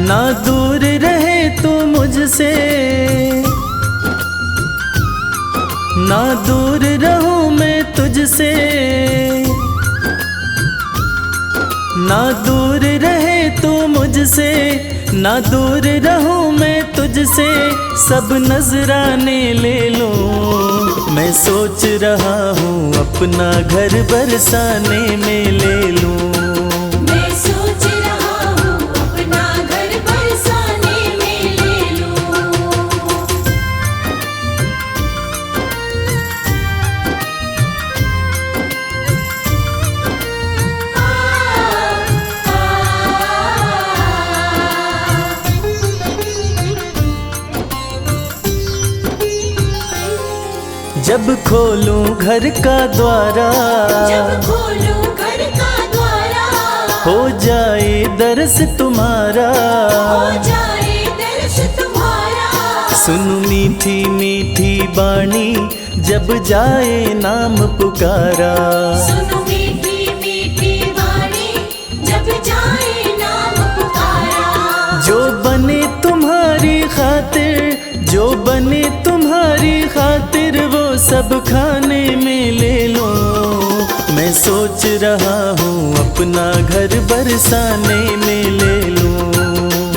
ना दूर रहे तू मुझसे, ना दूर रहूं मैं तुझसे, ना दूर रहे तू मुझसे, ना दूर रहूं मैं तुझसे, सब नजराने ले लूं। मैं सोच रहा हूँ अपना घर बरसाने में ले लूं। मैं सोच रहा हूँ अपना घर बरसाने में ले लूं। जब खोलूं घर का द्वारा, जब खोलूं घर का द्वारा, हो जाए दर्श तुम्हारा, हो जाए दर्श तुम्हारा। सुनु मीठी मीठी बाणी जब जाए नाम पुकारा। सुनो मीठी मीठी वाणी जब जाए नाम पुकारा। जो बने तुम्हारी खातिर, जो बने तुम्हारी खातिर, वो सब खाने में ले लो। मैं सोच रहा हूँ अपना घर बरसाने में ले लूं।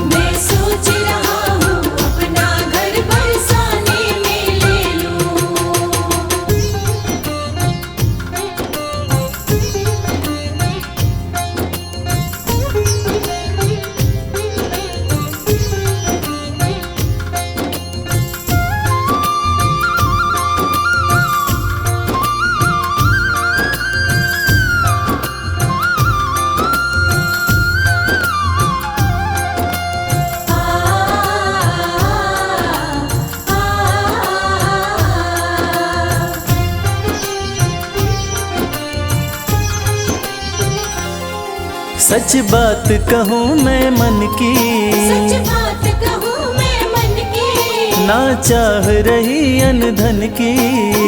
मैं सोच रहा हूँ अपना घर बरसाने में ले लूं। सच बात कहूँ मैं मन की, सच बात कहूँ मैं मन की, ना चाह रही अनधन की,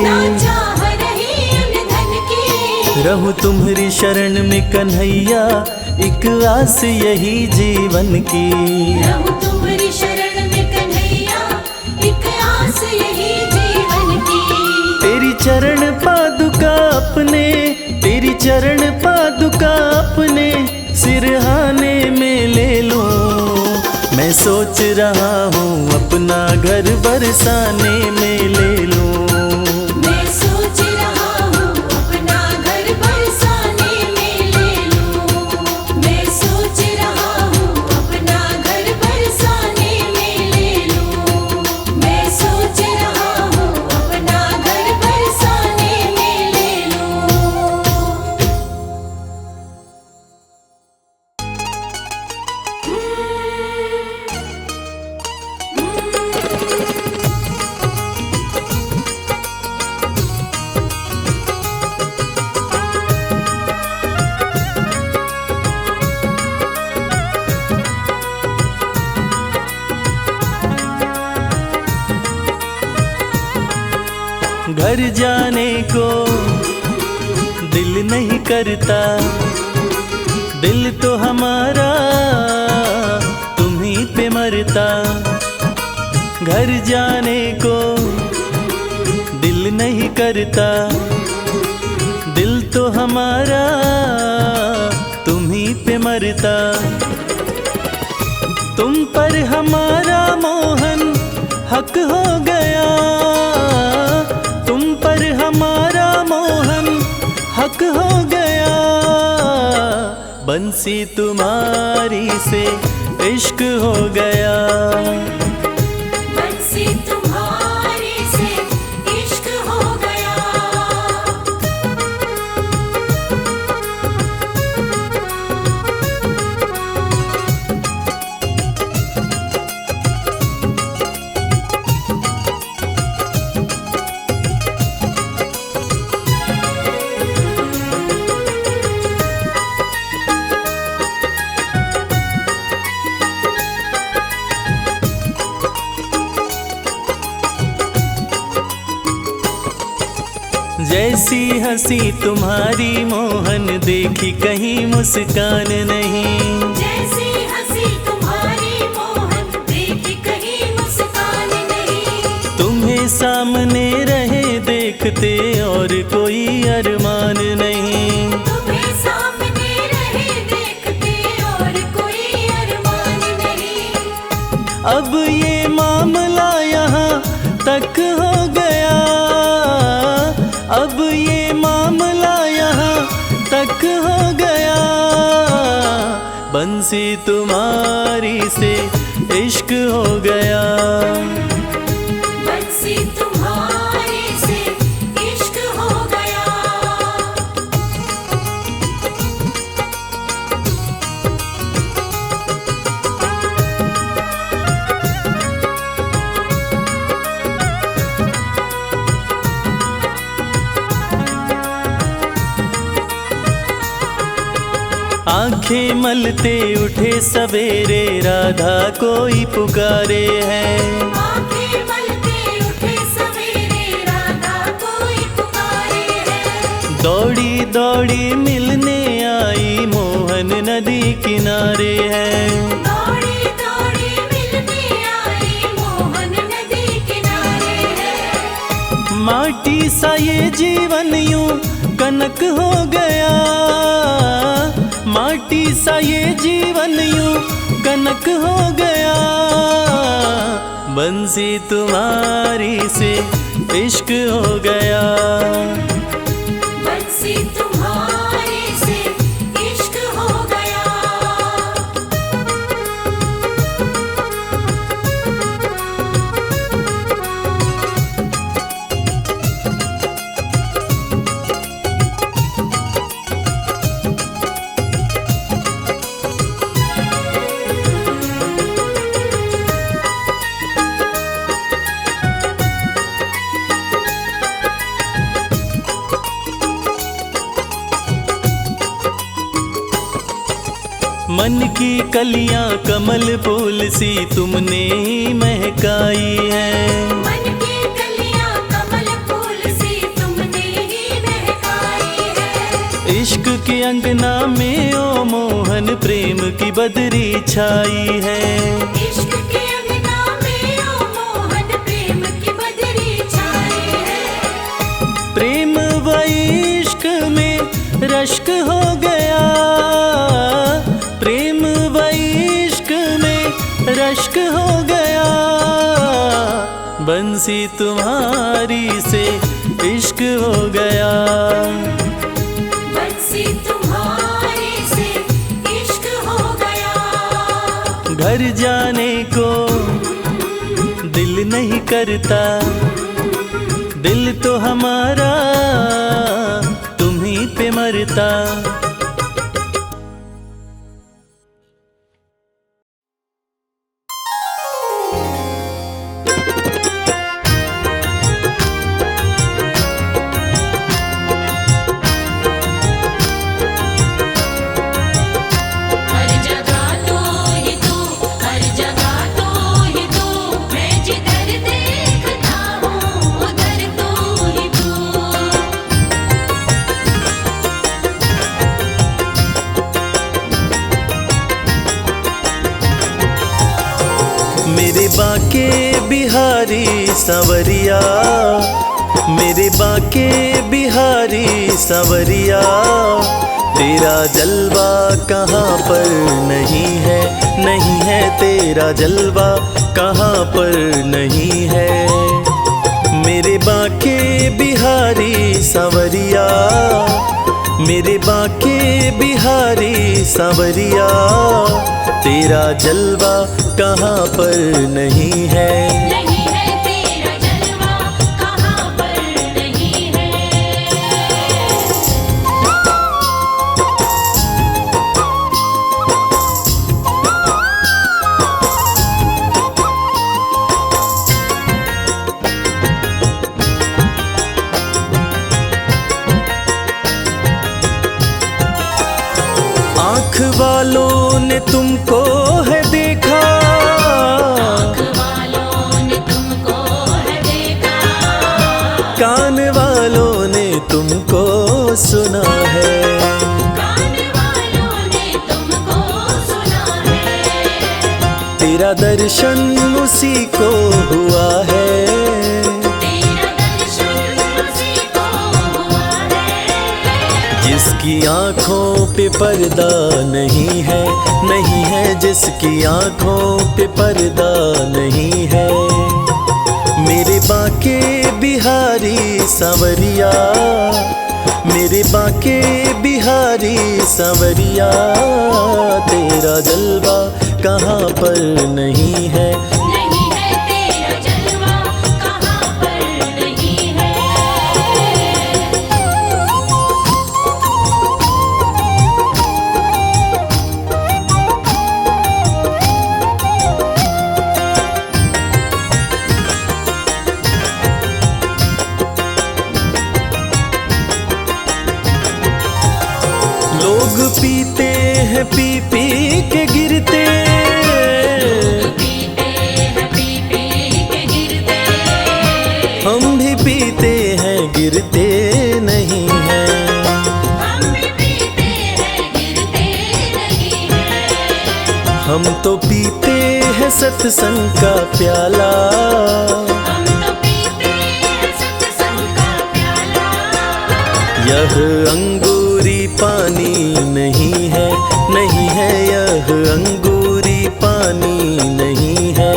ना चाह रही अनधन की। रहूं तुम्हारी शरण में कन्हैया, एक आस यही जीवन की। रहूं तुम्हारी शरण में कन्हैया, एक आस यही जीवन की। तेरी चरण पादुका अपने, तेरी चरण पादुका अपने सिरहाने में ले लूं। मैं सोच रहा हूँ अपना घर बरसाने में ले लूं। मैं सोच रहा हूँ अपना घर बरसाने में ले लूं। मैं सोच रहा हूँ अपना घर बरसाने में ले लूं। मैं सोच रहा हूँ अपना घर बरसाने में ले लूं। घर जाने को दिल नहीं करता, दिल तो हमारा तुम्हीं पे मरता। घर जाने को दिल नहीं करता, दिल तो हमारा तुम्हीं पे मरता। तुम पर हमारा मोहन हक हो गया, तुम पर हमारा मोहन हक हो गया। बंसी तुम्हारी से इश्क हो गया, बंसी तुम्हारे से इश्क हो गया। जैसी हंसी तुम्हारी मोहन, देखी कहीं मुस्कान नहीं। जैसी हंसी तुम्हारी सामने रहे देखते और कोई अरमान नहीं। तुम्हें सामने रहे देखते और कोई अरमान नहीं। अब ये मामला यहाँ तक हो गया, अब ये मामला यहाँ तक हो गया। बंसी तुम्हारी से इश्क हो गया, बंसी तुम्हारे से इश्क हो गया। आंखें मलते उठे सवेरे राधा कोई पुकारे है। आंखें मलते उठे सवेरे राधा कोई पुकारे है। दौड़ी दौड़ी मिलने आई मोहन नदी किनारे है। दौड़ी दौड़ी मिलने आई मोहन नदी किनारे है। माटी सा ये जीवन यूं कनक हो गया, माटी सा ये जीवन यूं कनक हो गया। बंसी तुम्हारी से इश्क हो गया, बंसी तुम्हारे से इश्क हो गया। मन की कलियां कमल फूल सी तुमने ही महकाई है। मन की कलियां कमल फूल सी तुमने ही महकाई है। इश्क के अंगना में ओ मोहन प्रेम की बदरी छाई है। इश्क के अंगना में ओ मोहन प्रेम की बदरी छाई है। प्रेम व इश्क में रश्क हो गया, प्रेम व इश्क में रश्क हो गया। बंसी तुम्हारी से इश्क हो गया, बंसी तुम्हारे से इश्क हो गया। घर जाने को दिल नहीं करता, दिल तो हमारा तुम्हीं पे मरता। हर जगह तो ही तू, हर जगह तो ही तू, मैं जिधर देखता हूँ उधर तो ही तू। मेरे बाके बिहारी सांवरिया, मेरे बाके बिहारी सांवरिया। तेरा जलवा कहाँ पर नहीं है, नहीं है तेरा जलवा कहाँ पर नहीं है। मेरे बाके बिहारी सांवरिया, मेरे बाके बिहारी सांवरिया। तेरा जलवा कहाँ पर नहीं है, नहीं है तेरा जलवा कहाँ पर नहीं है। आँख वालों ने तुमको है देखा, आँख वालों ने तुमको है देखा, कान वालों ने तुमको सुना है। कान वालों ने तुमको सुना है। तेरा दर्शन उसी को हुआ है, तेरा जिसकी आँखों पे पर्दा नहीं है, नहीं है जिसकी आँखों पे पर्दा नहीं है। मेरे बाके बिहारी सांवरिया, मेरे बाके बिहारी सांवरिया, तेरा जलवा कहाँ पर नहीं है। नहीं है तेरा जलवा कहाँ पर नहीं है। लोग पीते हैं पी पी के गिरते, पीते हैं पी पी के गिरते, हम भी पीते हैं गिरते नहीं हैं। हम भी पीते हैं गिरते नहीं है। हम तो पीते हैं सत्संग का प्याला, हम तो पीते हैं सत्संग का प्याला। यह अंगूरी पानी नहीं है, नहीं है यह अंगूरी पानी नहीं है।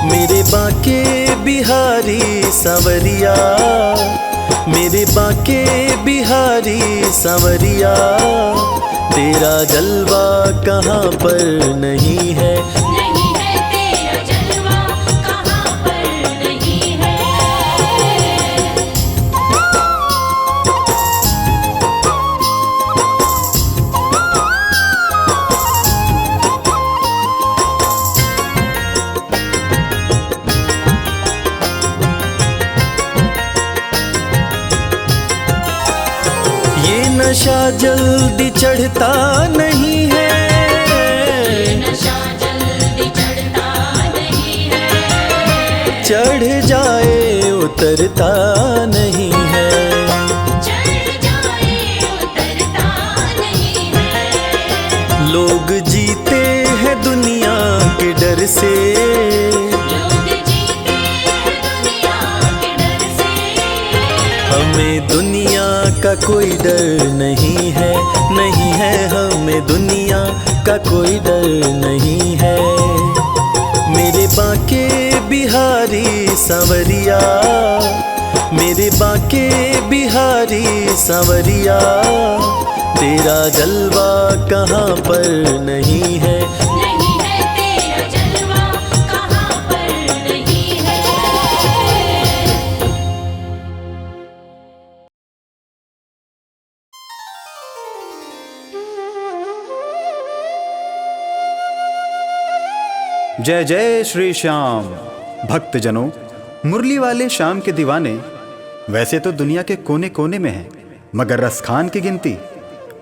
मेरे बाके बिहारी सांवरिया, मेरे बाके बिहारी सांवरिया, तेरा जलवा कहाँ पर नहीं है। नहीं है तेरा जलवा कहाँ पर नहीं है। ये नशा जल्दी चढ़ता नहीं है, नशा जल्दी चढ़ता नहीं है। चढ़ जाए उतरता नहीं है। चढ़ जाए उतरता नहीं है। लोग जीते हैं दुनिया के डर से, लोग जीते हैं दुनिया के डर से। हमें दुनिया का कोई डर नहीं है, नहीं है हमें दुनिया का कोई डर नहीं है। मेरे बाके बिहारी सांवरिया, मेरे बाके बिहारी सांवरिया, तेरा जलवा कहाँ पर नहीं है। नहीं है तेरा जलवा कहाँ पर नहीं है। जय जय श्री श्याम। भक्तजनों, मुरली वाले श्याम के दीवाने वैसे तो दुनिया के कोने कोने में हैं, मगर रसखान की गिनती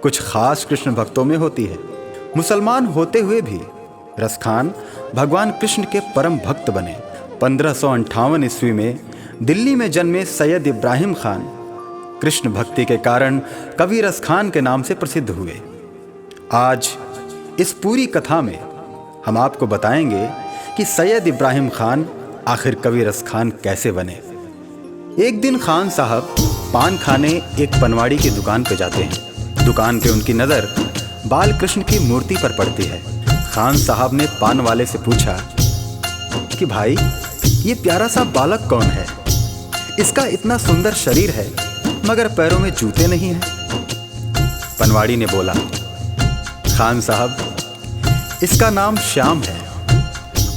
कुछ खास कृष्ण भक्तों में होती है। मुसलमान होते हुए भी रसखान भगवान कृष्ण के परम भक्त बने। 1558 ईस्वी में दिल्ली में जन्मे सैयद इब्राहिम खान कृष्ण भक्ति के कारण कवि रसखान के नाम से प्रसिद्ध हुए। आज इस पूरी कथा में हम आपको बताएंगे कि सैयद इब्राहिम खान आखिर कवि रसखान कैसे बने। एक दिन खान साहब पान खाने एक पनवाड़ी की दुकान पर जाते हैं। दुकान पे उनकी नज़र बाल कृष्ण की मूर्ति पर पड़ती है। खान साहब ने पान वाले से पूछा कि भाई, ये प्यारा सा बालक कौन है? इसका इतना सुंदर शरीर है मगर पैरों में जूते नहीं हैं। पनवाड़ी ने बोला, खान साहब, इसका नाम श्याम है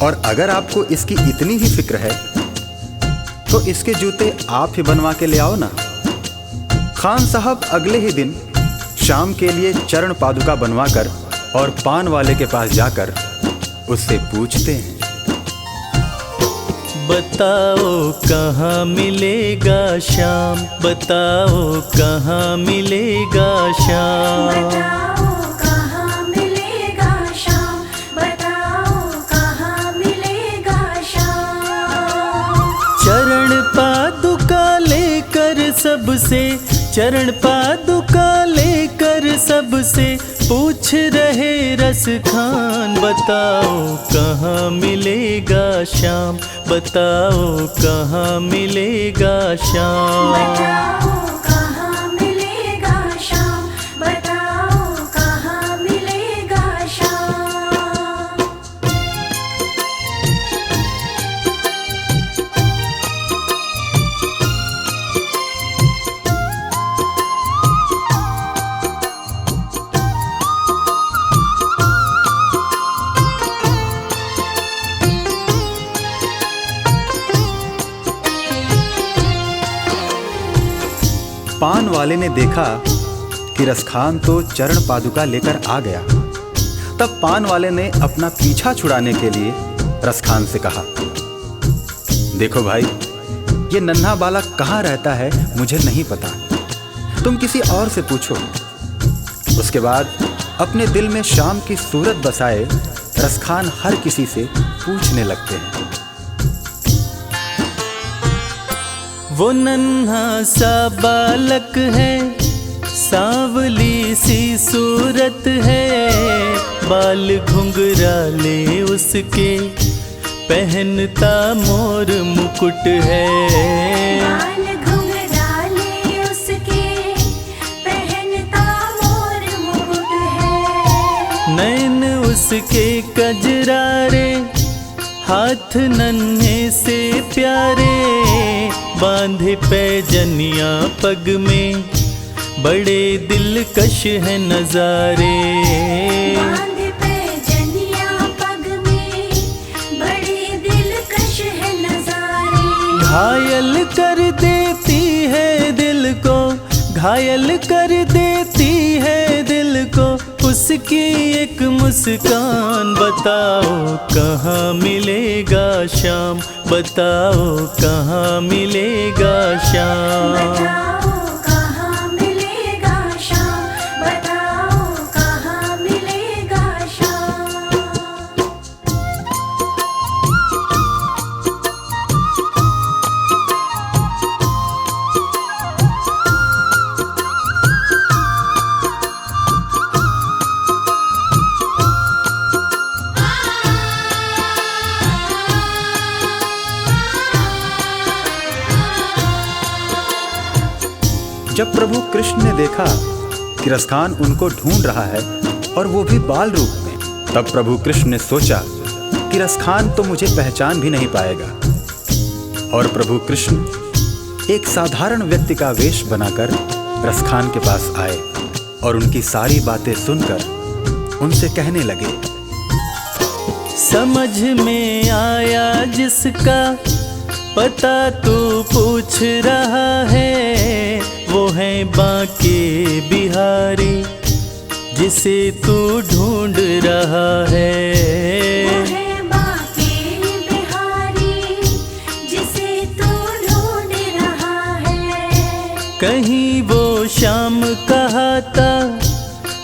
और अगर आपको इसकी इतनी ही फिक्र है तो इसके जूते आप ही बनवा के ले आओ ना। खान साहब अगले ही दिन श्याम के लिए चरण पादुका बनवाकर और पान वाले के पास जाकर उससे पूछते हैं, बताओ कहाँ मिलेगा श्याम, बताओ कहाँ मिलेगा श्याम। बताओ कहाँ मिलेगा श्याम, बताओ कहाँ मिलेगा श्याम। चरण पादुका लेकर सबसे, चरण पादुका लेकर सबसे पूछ रहे रसखान, बताओ कहाँ मिलेगा श्याम, बताओ कहाँ मिलेगा श्याम। बताओ कहाँ मिलेगा श्याम, वाले ने देखा कि रसखान तो चरण पादुका लेकर आ गया, तब पान वाले ने अपना पीछा छुड़ाने के लिए रसखान से कहा, देखो भाई, ये नन्हा बालक कहाँ रहता है मुझे नहीं पता, तुम किसी और से पूछो। उसके बाद अपने दिल में श्याम की सूरत बसाए रसखान हर किसी से पूछने लगते हैं। वो नन्हा सा बालक है, सांवली सी सूरत है, बाल घुंघराले उसके, पहनता मोर मुकुट है। बाल घुंघराले उसके, पहनता मोर मुकुट है। नैन उसके कजरारे, हाथ नन्हे से प्यारे, बांधे पैजनिया पग में, बड़े दिलकश है नजारे। बांधे पैजनिया पग में, बड़े दिलकश है नजारे। घायल कर देती है दिल को, घायल कर देती है दिल को, उसकी एक मुस्कान। बताओ कहाँ मिलेगा श्याम, बताओ कहाँ मिलेगा श्याम। बताओ कहाँ मिलेगा श्याम, बताओ कहाँ मिलेगा श्याम। जब प्रभु कृष्ण ने देखा कि रसखान उनको ढूंढ रहा है और वो भी बाल रूप में, तब प्रभु कृष्ण ने सोचा कि रसखान तो मुझे पहचान भी नहीं पाएगा। और प्रभु कृष्ण एक साधारण व्यक्ति का वेश बनाकर रसखान के पास आए और उनकी सारी बातें सुनकर उनसे कहने लगे, समझ में आया जिसका पता तू पूछ रहा है, वो है बांके बिहारी जिसे तू ढूंढ रहा है। वो है बांके बिहारी जिसे तू ढूंढ रहा है। कहीं वो श्याम कहाता,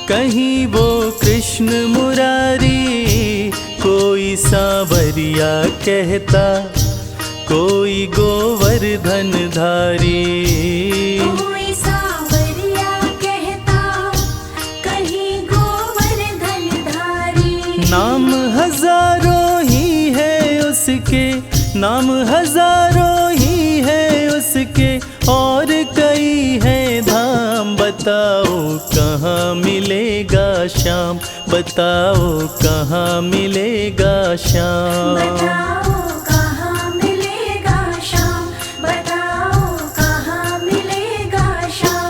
कहीं वो कृष्ण मुरारी, कोई सांवरिया कहता, कोई गोवर्धन धारी। कोई सांवरिया कहता, कहीं गोवर्धन धारी। नाम हजारों ही है उसके, नाम हजारों ही है उसके, और कई है धाम। बताओ कहाँ मिलेगा श्याम, बताओ कहाँ मिलेगा श्याम। बताओ कहाँ मिलेगा श्याम, बताओ कहाँ मिलेगा श्याम।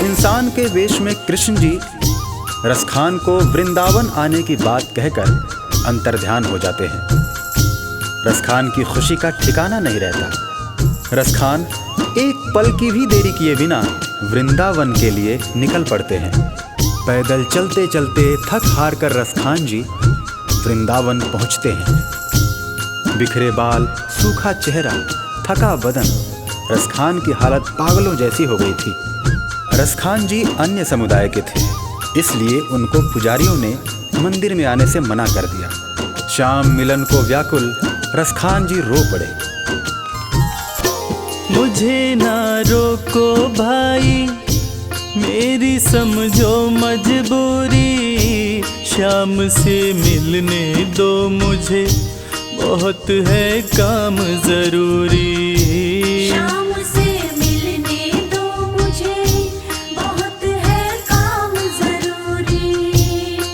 इंसान के वेश में कृष्ण जी रसखान को वृंदावन आने की बात कहकर अंतर्ध्यान हो जाते हैं। रसखान की खुशी का ठिकाना नहीं रहता। रसखान एक पल की भी देरी किए बिना वृंदावन के लिए निकल पड़ते हैं। पैदल चलते चलते थक हार कर रसखान जी वृंदावन पहुंचते हैं। बिखरे बाल, सूखा चेहरा, थका बदन, रसखान की हालत पागलों जैसी हो गई थी। रसखान जी अन्य समुदाय के थे, इसलिए उनको पुजारियों ने मंदिर में आने से मना कर दिया। श्याम मिलन को व्याकुल रसखान जी रो पड़े। मुझे ना रोको भाई, मेरी समझो मजबूरी, श्याम से मिलने दो मुझे, बहुत है काम जरूरी। श्याम से मिलने दो मुझे, बहुत है काम जरूरी।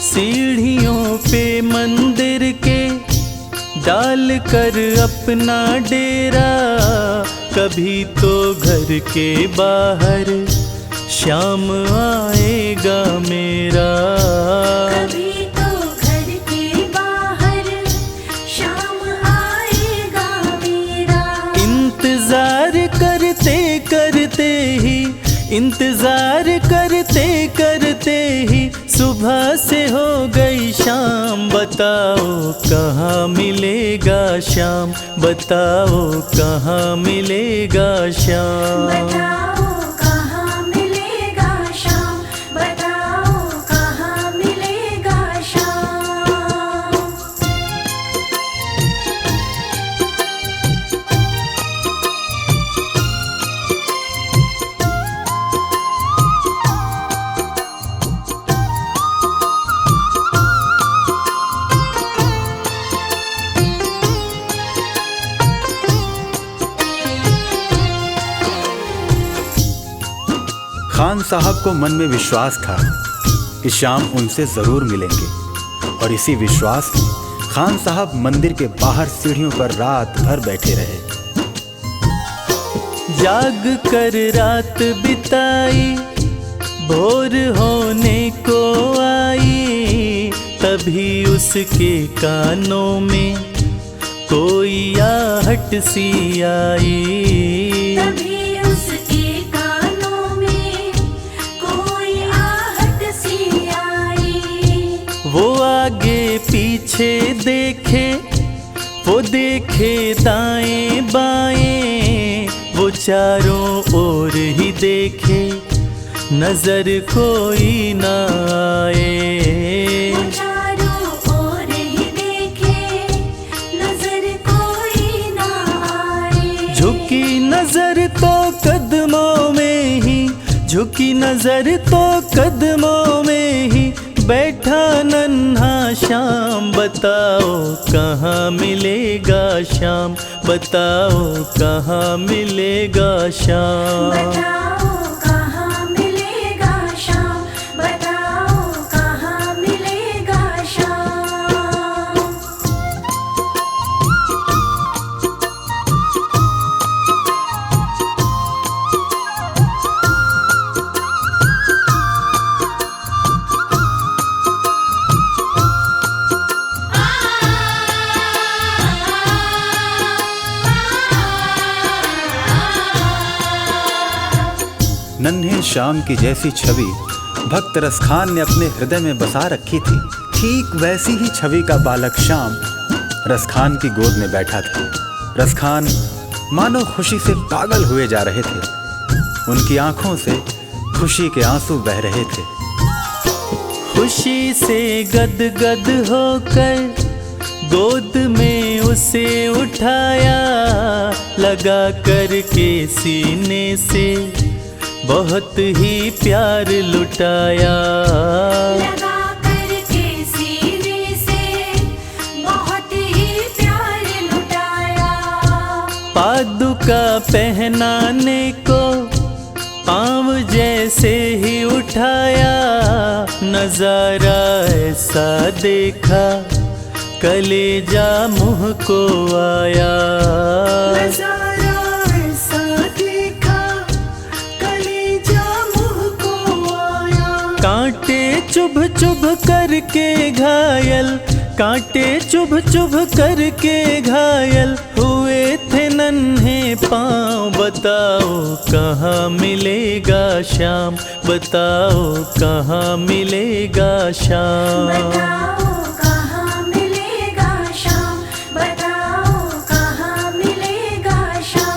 सीढ़ियों पे मंदिर के डाल कर अपना डेरा, कभी तो घर के बाहर श्याम आएगा मेरा। कभी तो घर के बाहर शाम आएगा मेरा। इंतजार करते करते ही, इंतजार करते करते ही सुबह से हो गई शाम। बताओ कहाँ मिलेगा श्याम, बताओ कहाँ मिलेगा श्याम। बताओ कहाँ मिलेगा शाम, बताओ कहाँ मिलेगा शाम। खान साहब को मन में विश्वास था कि श्याम उनसे जरूर मिलेंगे, और इसी विश्वास में खान साहब मंदिर के बाहर सीढ़ियों पर रात भर बैठे रहे। जाग कर रात बिताई, भोर होने को आई, तभी उसके कानों में कोई आहट सी आई। तभी उसके कानों में कोई आहट सी आई। वो आगे पीछे देखे, वो देखे दाएं बाएं, वो चारों ओर ही देखे, नजर कोई ना आए। वो चारों ओर ही देखे, नजर कोई ना आए। झुकी नजर तो कदमों में ही, झुकी नजर तो कदमों में ही बैठा नन्हा श्याम। बताओ कहाँ मिलेगा श्याम, बताओ कहाँ मिलेगा श्याम। बताओ कहाँ मिलेगा शाम, बताओ कहाँ मिलेगा शाम। नन्हे श्याम की जैसी छवि भक्त रसखान ने अपने हृदय में बसा रखी थी, ठीक वैसी ही छवि का बालक श्याम रसखान की गोद में बैठा था। रसखान मानो खुशी से पागल हुए जा रहे थे, उनकी आंखों से खुशी के आंसू बह रहे थे। खुशी से गदगद होकर गोद में उसे उठाया, लगा करके सीने से बहुत ही प्यार लुटाया। लगा करके सीने से बहुत ही प्यार लुटाया। पादुका पहनाने को पाँव जैसे ही उठाया, नजारा ऐसा देखा कलेजा मुँह को आया। नजारा ऐसा देखा कलेजा मुँह को आया। कांटे चुभ चुभ करके घायल, कांटे चुभ चुभ करके घायल हुए थे नन्हे पाँव। बताओ कहाँ मिलेगा श्याम, बताओ कहाँ मिलेगा श्याम। बताओ कहाँ मिलेगा शाम, बताओ कहाँ मिलेगा शाम।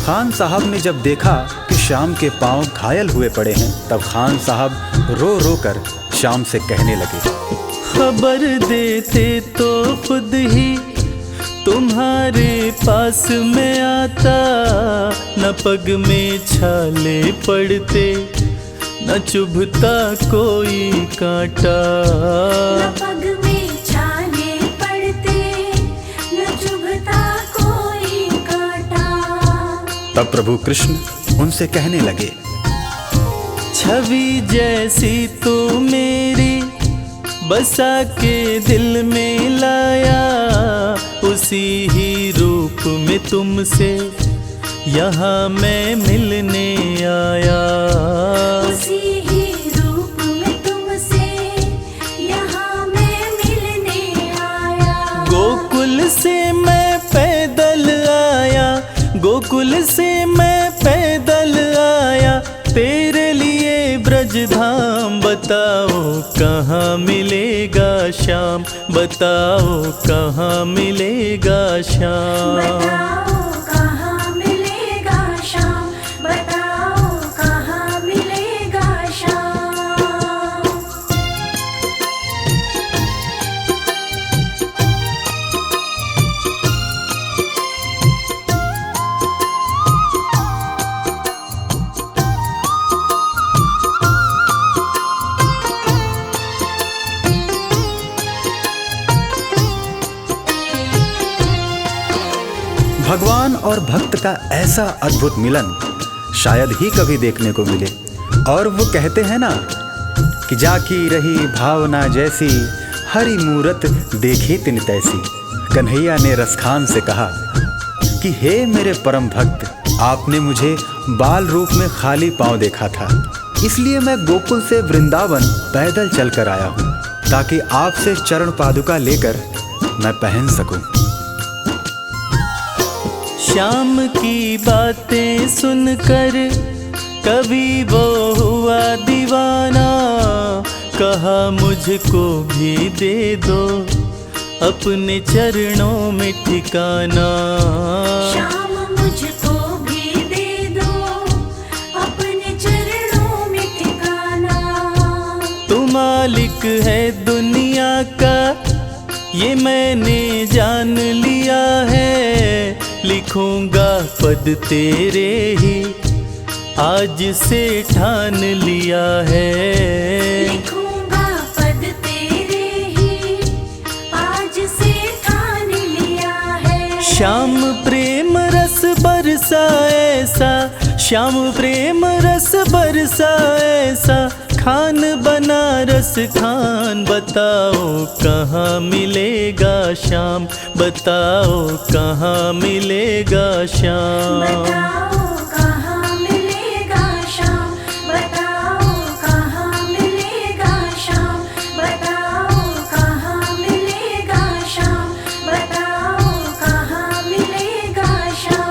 खान साहब ने जब देखा कि श्याम के पांव घायल हुए पड़े हैं, तब खान साहब रो रो कर श्याम से कहने लगे, खबर देते तो खुद ही तुम्हारे पास में आता, न पग में छाले पड़ते न चुभता कोई कांटा। न पग में छाले पड़ते, न चुभता कोई कांटा। तब प्रभु कृष्ण उनसे कहने लगे, छवि जैसी तू मेरी बसा के दिल में लाया, उसी ही रूप में तुमसे यहाँ मैं मिलने आया। उसी ही रूप में तुमसे यहाँ मैं मिलने आया। गोकुल से मैं पैदल आया, गोकुल से मैं पैदल आया, तेरे लिए ब्रजधाम। बताओ कहाँ मिलेगा श्याम, बताओ कहाँ मिलेगा श्याम। बताओ कहाँ मिलेगा श्याम, बताओ कहाँ मिलेगा श्याम। भगवान और भक्त का ऐसा अद्भुत मिलन शायद ही कभी देखने को मिले। और वो कहते हैं ना कि जाकी रही भावना जैसी, हरि मूरत देखी तिन तैसी। कन्हैया ने रसखान से कहा कि हे मेरे परम भक्त, आपने मुझे बाल रूप में खाली पांव देखा था, इसलिए मैं गोकुल से वृंदावन पैदल चलकर आया हूँ, ताकि आपसे चरण पादुका लेकर मैं पहन सकूं। श्याम की बातें सुनकर कभी वो हुआ दीवाना, कहा मुझको भी दे दो अपने चरणों में ठिकाना। श्याम मुझको भी दे दो अपने चरणों में ठिकाना। तू मालिक है दुनिया का ये मैंने जान लिया है, लिखूंगा पद तेरे ही आज से ठान लिया है। लिखूंगा पद तेरे ही आज से ठान लिया है। श्याम प्रेम रस बरसा ऐसा, श्याम प्रेम रस बरसा ऐसा, खान बनारस खान। बताओ कहाँ मिलेगा श्याम, बताओ कहाँ मिलेगा श्याम। बताओ कहाँ मिलेगा श्याम, बताओ कहाँ मिलेगा श्याम, बताओ कहाँ मिलेगा श्याम, बताओ कहाँ मिलेगा श्याम।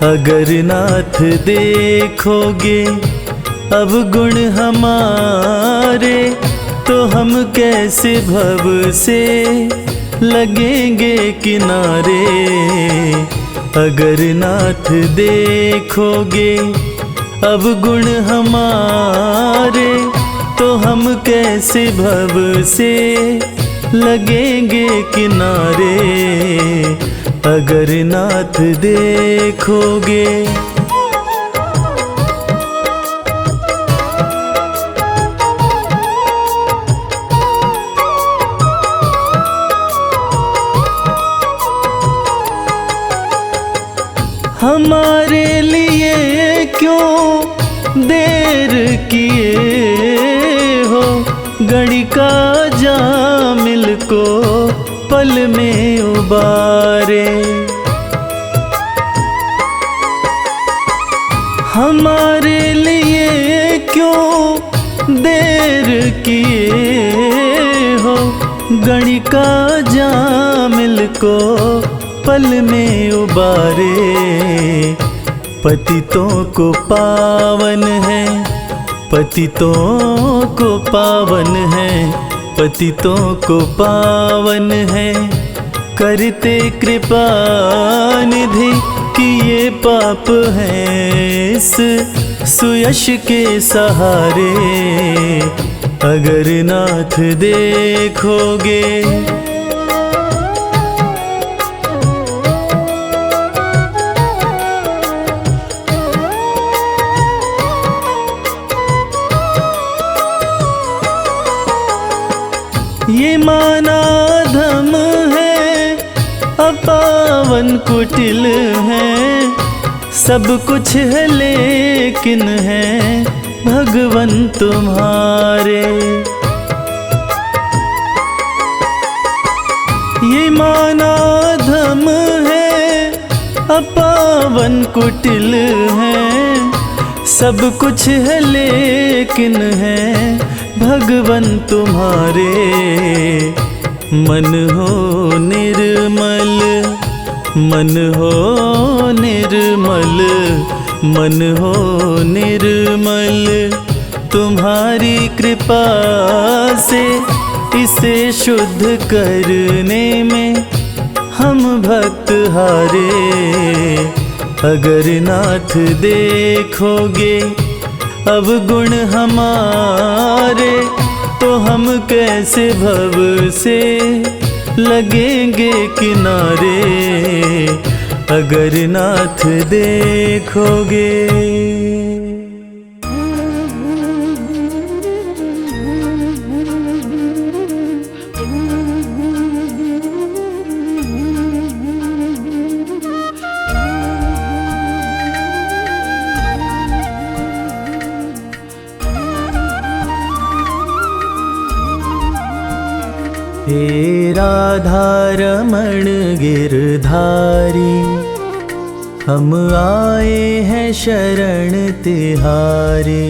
अगर नाथ देखोगे अब गुण हमारे, तो हम कैसे भव से लगेंगे किनारे। अगर नाथ देखोगे अब गुण हमारे, तो हम कैसे भव से लगेंगे किनारे। अगर नाथ देखोगे। हमारे लिए क्यों देर किए हो, गणिका जामिल को पल में उबारे। हमारे लिए क्यों देर किए हो, गणिका जामिल को पल में उबारे। पतितों को पावन है, पतितों को पावन है, पतितों को पावन है, करते कृपा निधि कि ये पाप हैं इस सुयश के सहारे। अगर नाथ देखोगे ये माना धम है, अपावन कुटिल है, सब कुछ है लेकिन है भगवन तुम्हारे। ये माना धम है, अपावन कुटिल है, सब कुछ है लेकिन है भगवन तुम्हारे। मन हो निर्मल, मन हो निर्मल, मन हो निर्मल, तुम्हारी कृपा से इसे शुद्ध करने में हम भक्त हारे। अगर नाथ देखोगे अब गुण हमारे, तो हम कैसे भव से लगेंगे किनारे। अगर नाथ देखोगे हे राधारमण गिरधारी, हम आए हैं शरण तिहारे।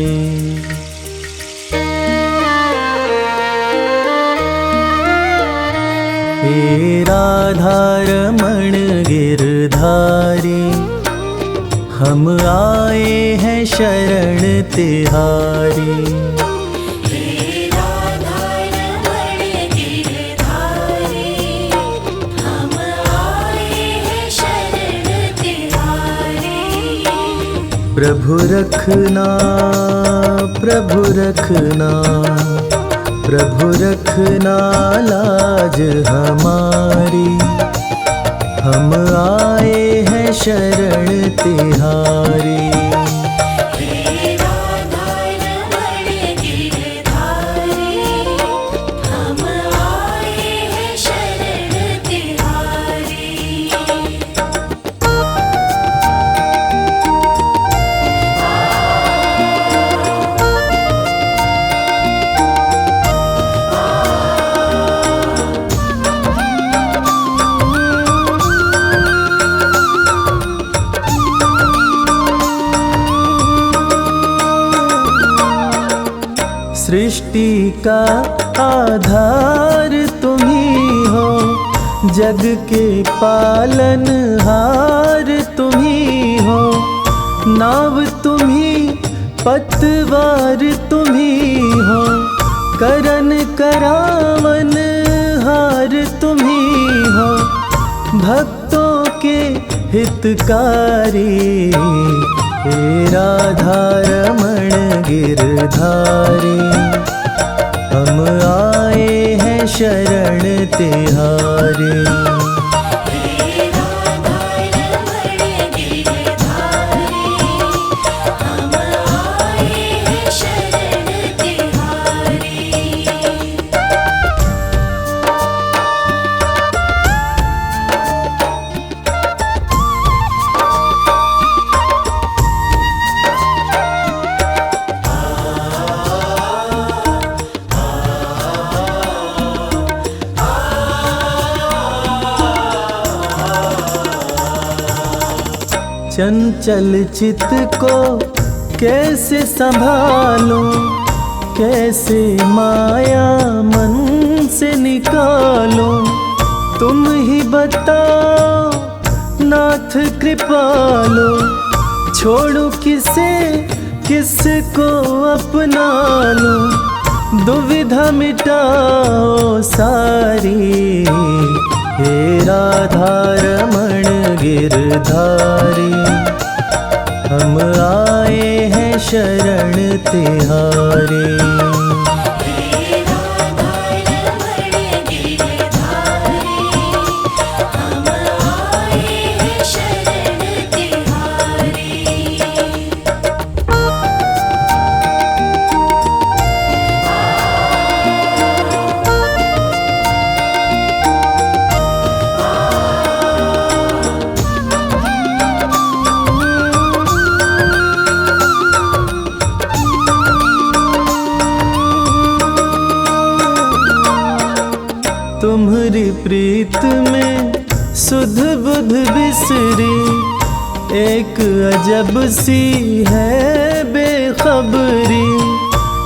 हे राधारमण गिरधारी, हम आए हैं शरण तिहारी। प्रभु रखना, प्रभु रखना, प्रभु रखना लाज हमारी। हम आए हैं शरण तिहारी। सृष्टि का आधार तुम ही हो, जग के पालनहार तुम ही हो। नाव तुम ही, पतवार तुम ही हो, करन करावन हार तुम ही हो। भक्तों के हितकारी, हे राधारमण गिरधारी, हम आए हैं शरण तिहारी। चंचल चित को कैसे संभालूं, कैसे माया मन से निकालूं। तुम ही बताओ नाथ कृपालु, छोड़ूं किसे किसको अपना लूं। दुविधा मिटाओ सारी, हे राधा रमण गिरधारी, हम आए हैं शरण तिहारी। हे राधा रमण गिरधारी, हम आए हैं शरण तिहारी। तुम्हारी प्रीत में सुध बुध बिसरी, एक अजब सी है बेखबरी।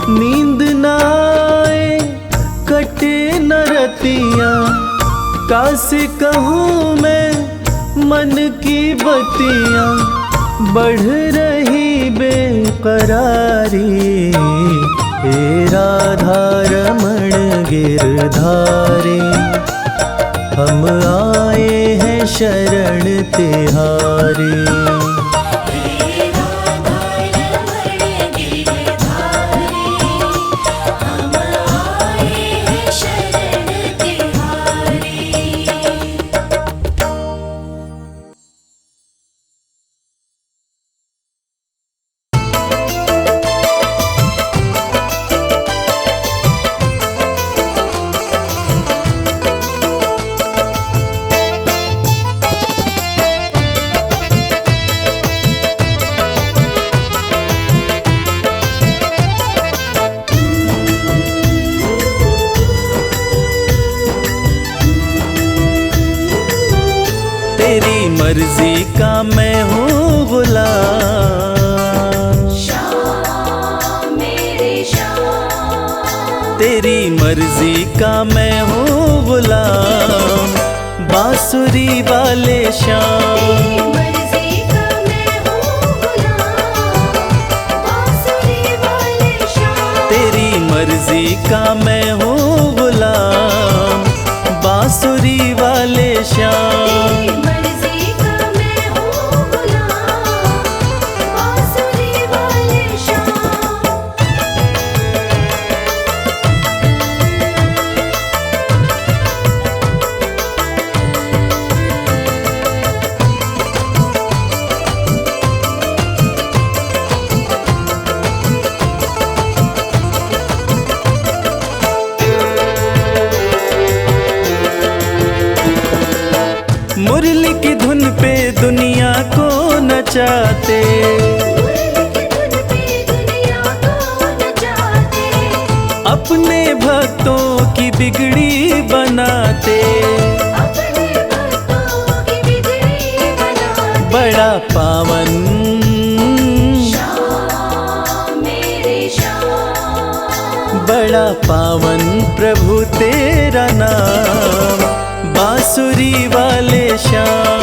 नींद न आए कटे न रतियाँ, कासे कहूँ मैं मन की बतियाँ। बढ़ रही बेकरारी, हे राधा रमण गिरधारी, हम आए हैं शरण तिहारी। हे राधा रमण गिरधारी, हम आए हैं शरण तिहारी। तेरी मर्जी का मैं हूँ गुलाम, श्याम मेरे श्याम, तेरी मर्जी का मैं हूँ गुलाम। बांसुरी वाले श्याम, मर्जी का मैं हूँ गुलाम। बांसुरी वाले श्याम, तेरी मर्जी का मैं हूँ गुलाम। बांसुरी वाले श्याम, मर्जी का मैं हूँ गुलाम। बांसुरी वाले श्याम। मुरली की धुन पे दुनिया को नचाते, अपने भक्तों की बिगड़ी बनाते। बड़ा पावन बड़ा पावन प्रभु तेरा नाम। बांसुरी वाले श्याम,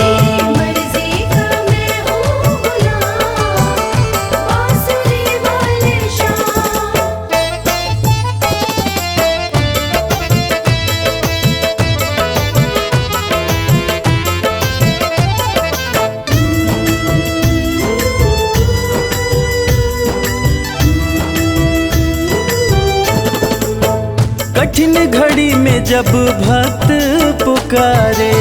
मर्जी का मैं हूँ गुलाम। बांसुरी वाले श्याम। कठिन घड़ी में जब भक्त पुकारे,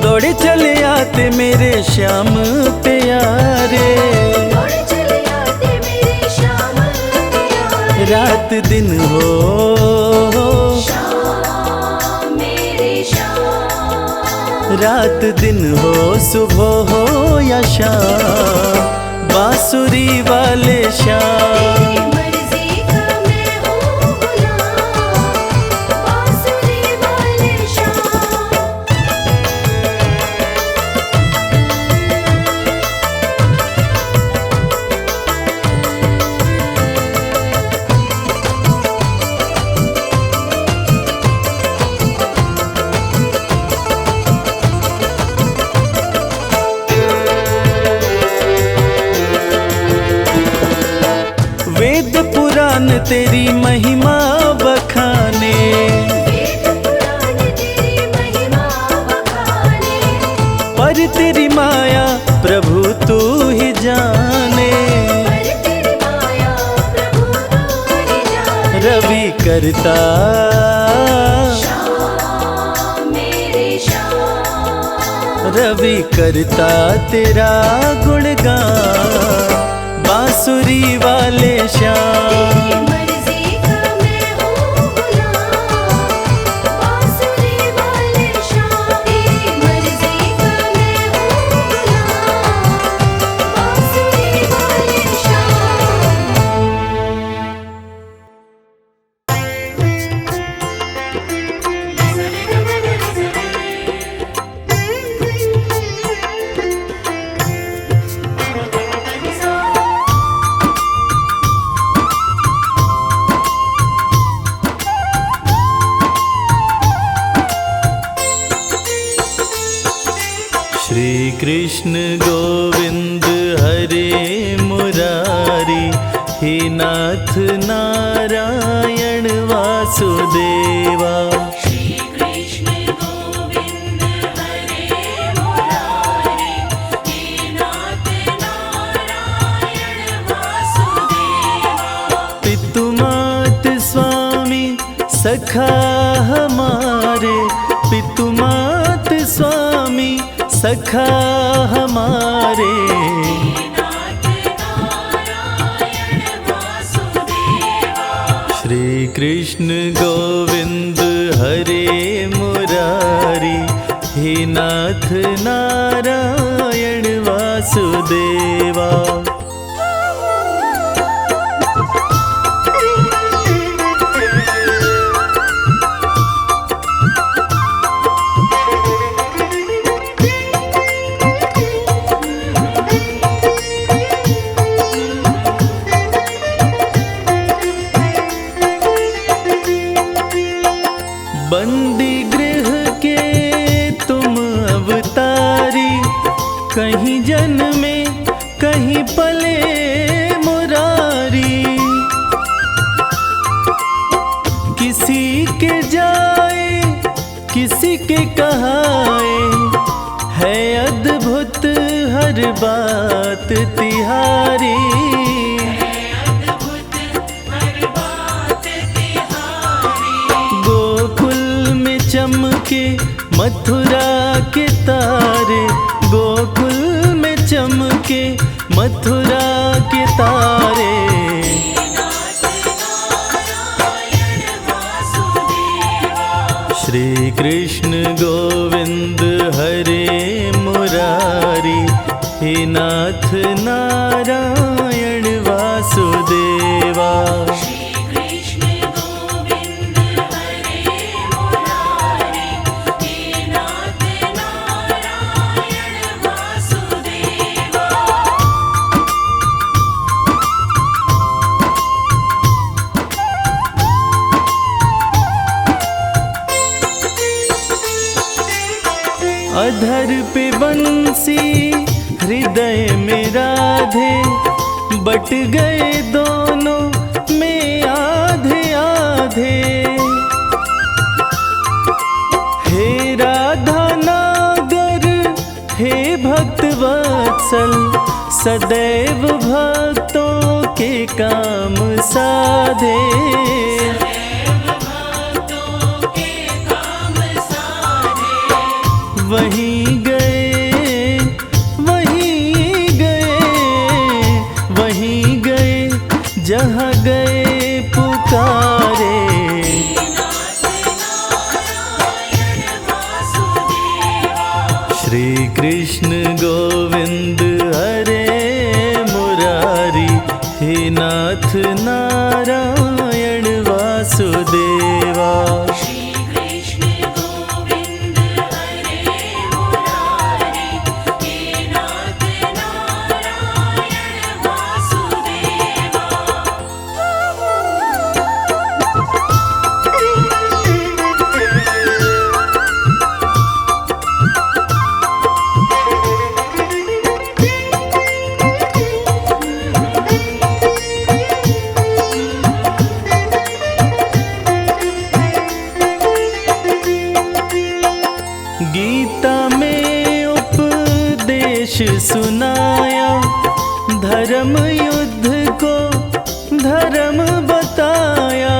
दौड़े चले आते मेरे श्याम प्यारे। रात दिन हो रात दिन हो, सुबह हो या शाम। बांसुरी वाले श्याम, मर्जी का मैं हूँ गुलाम। बांसुरी वाले श्याम। वेद पुराण तेरी महिमा करता श्याम मेरे श्याम, रवि करता तेरा गुणगान, बांसुरी वाले श्याम। तेरी मर्जी का मैं हूँ गुलाम, बांसुरी वाले श्याम। तेरी मर्जी का मैं हूँ गुलाम, बांसुरी वाले श्री कृष्ण गोविंद हरे मुरारी, हे नाथ नारायण वासुदेवा। श्री कृष्ण गोविंद हरे मुरारी, हे नाथ नारायण वासुदेवा। पितु मात स्वामी सखा हमारे, पितु मात स्वामी सखा हमारे। नाथ नारायण वासुदेवा। श्री कृष्ण गोविंद हरे मुरारी, हे नाथ नारायण वासुदेवा। बंदी गृह के तुम अवतारी, कहीं जन्मे कहीं पले मुरारी। किसी के जाए किसी के कहाए, है अद्भुत हर बात तिहारी। चमके मथुरा के तारे, गोकुल में चमके मथुरा के तारे। श्री कृष्ण गोविंद हरे मुरारी, हे नाथ नारायण वासुदेवा। अधर पे बंसी हृदय में राधे, बट गए दोनों में आधे आधे। हे राधा नागर हे भक्त वत्सल, सदैव भक्तों के काम साधे। वहीं गए वहीं गए वहीं गए, जहाँ गए पुकारे। श्री कृष्ण गोविंद हरे मुरारी, हे नाथ नारायण वासुदेवा। गीता में उपदेश सुनाया, धर्म युद्ध को धर्म बताया।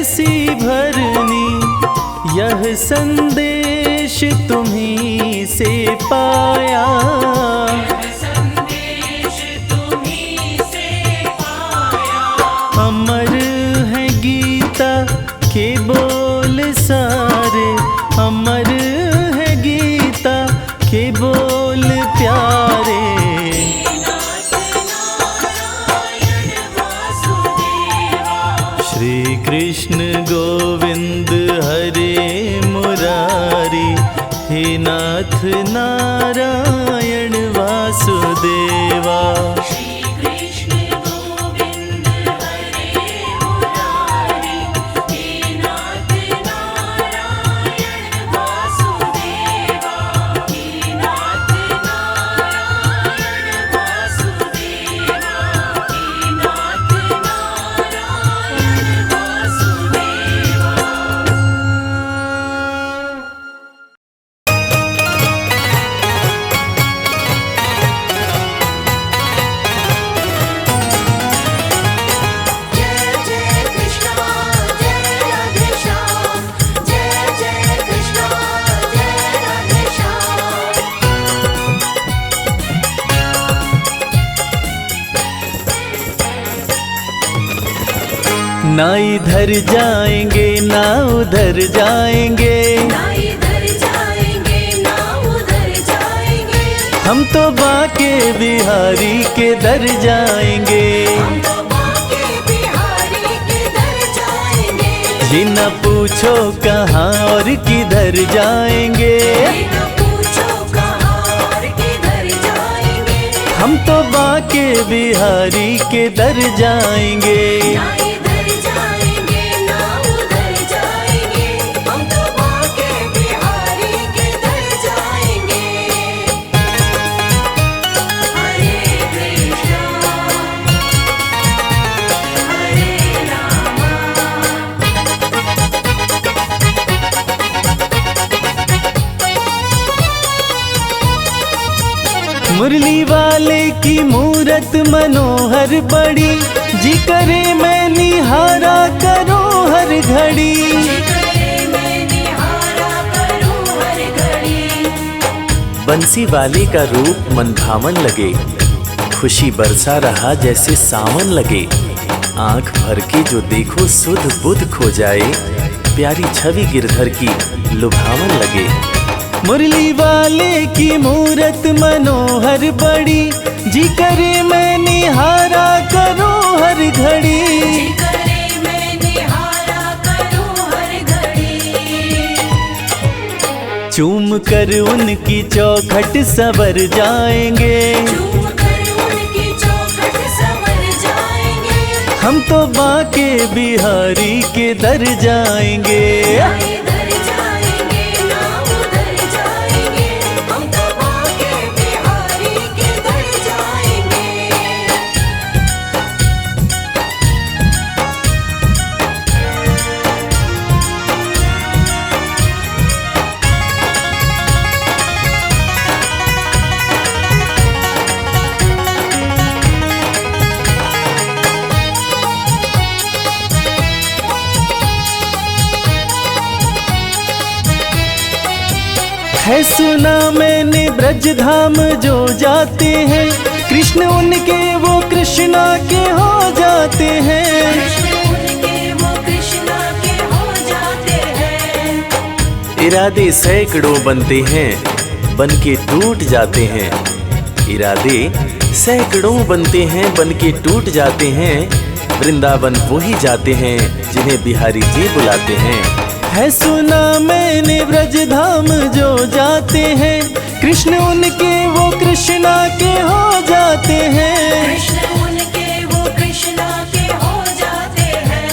कैसी भरनी, यह संदेश तुम्हीं से पाया। अमर है गीता के बोल सारे, अमर है गीता के बोल प्यारे। श्री कृष्ण गोविंद हरे मुरारी, हे नाथ नारायण वासुदेवा। ना इधर जाएंगे ना उधर जाएंगे, ना इधर जाएंगे ना उधर जाएंगे। हम तो बाके बिहारी के दर जाएंगे। हम तो बाके बिहारी के दर जाएंगे। जी न पूछो कहाँ और किधर जाएंगे, बिना पूछो कहाँ और किधर जाएंगे। हम तो बाके बिहारी के दर जाएंगे। ना इधर जाएंगे ना उधर जाएंगे, हम तो बाके बिहारी के दर जाएंगे। हरे कृष्णा हरे रामा। मुरली वाले की मूरत मनोहर बड़ी, जी करे मैं निहारा करूं हर घड़ी। करे मैं निहारा करूं हर घड़ी। बंसी वाले का रूप मन भावन लगे, खुशी बरसा रहा जैसे सावन लगे। आंख भर के जो देखो सुध बुध खो जाए, प्यारी छवि गिरधर की लुभावन लगे। मुरली वाले की मूरत मनोहर बड़ी, जी करे मैं निहारा करूं हर घड़ी। करे मैं निहारा करूं हर घड़ी। चूम कर उनकी चौखट सवर जाएंगे, चूम कर उनकी चौखट संवर जाएंगे। हम तो बाके बिहारी के दर जाएंगे। ना इधर जाएंगे ना उधर जाएंगे, हम तो बाके बिहारी के दर जाएंगे। है सुना मैंने ब्रज धाम जो जाते हैं, कृष्ण उनके वो कृष्णा के हो जाते हैं। कृष्ण उनके वो कृष्णा के हो जाते हैं। इरादे सैकड़ों बनते हैं, बन के टूट जाते हैं। इरादे सैकड़ों बनते हैं, बन के टूट जाते हैं। वृंदावन वो ही जाते हैं जिन्हें बिहारी जी बुलाते हैं। है सुना मैंने ब्रज धाम जो जाते हैं, कृष्ण उनके वो कृष्णा के हो जाते हैं। कृष्ण उनके वो कृष्णा के हो जाते हैं।